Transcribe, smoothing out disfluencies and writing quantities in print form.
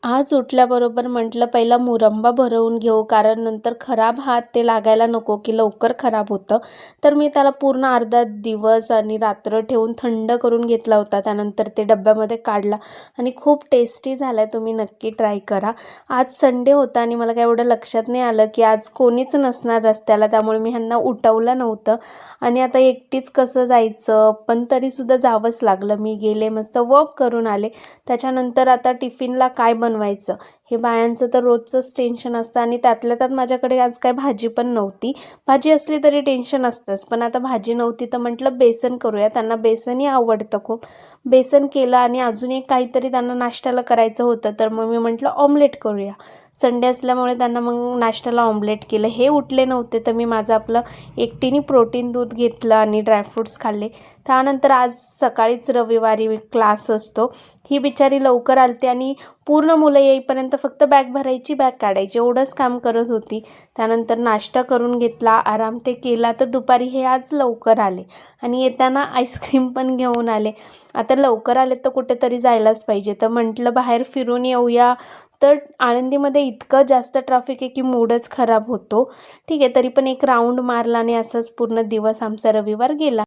आज उठल्याबरोबर म्हटलं पहिला मुरंबा भरवून घेऊ, कारण नंतर खराब हात ते लागायला नको, की लवकर खराब होतं. तर मी त्याला पूर्ण अर्धा दिवस आणि रात्र ठेवून थंड करून घेतला होता. त्यानंतर ते डब्यामध्ये काढला आणि खूप टेस्टी झाला आहे. तुम्ही नक्की ट्राय करा. आज संडे होता आणि मला काय एवढं लक्षात नाही आलं, की आज कोणीच नसणार रस्त्याला, त्यामुळे मी ह्यांना उठवलं नव्हतं आणि आता एकटीच कसं जायचं, पण तरीसुद्धा जावंच लागलं. मी गेले, मस्त वॉक करून आले. त्याच्यानंतर आता टिफिनला काय बनवायचं हे बायांचं तर रोजचंच टेन्शन असतं आणि त्यातल्या त्यात माझ्याकडे आज काय भाजी पण नव्हती. भाजी असली तरी टेन्शन असतंच, पण आता भाजी नव्हती तर म्हटलं बेसन करूया. त्यांना बेसनही आवडतं खूप. बेसन केलं आणि अजून एक काहीतरी त्यांना नाश्त्याला करायचं होतं, तर मग मी म्हटलं ऑमलेट करूया. संडे असल्यामुळे त्यांना मग नाश्त्याला ऑमलेट केलं. हे उठले नव्हते तर मी माझं आपलं एकटीने प्रोटीन दूध घेतलं आणि ड्रायफ्रूट्स खाल्ले. त्यानंतर आज सकाळीच रविवारी क्लास असतो. ही बिचारी लवकर आलती आणि पूर्ण मुलं येईपर्यंत फक्त बॅग भरायची, बॅग काढायची एवढंच काम करत होती. त्यानंतर नाश्ता करून घेतला, आराम ते केला, तर दुपारी हे आज लवकर आले आणि येताना आईस्क्रीम पण घेऊन आले. आता लवकर आले तर कुठेतरी जायलाच पाहिजे, तर म्हटलं बाहेर फिरून येऊया. तर आळंदीमध्ये इतकं जास्त ट्रॅफिक आहे की मूडच खराब होतो. ठीक आहे, तरी पण एक राऊंड मारला आणि असंच पूर्ण दिवस आमचा रविवार गेला.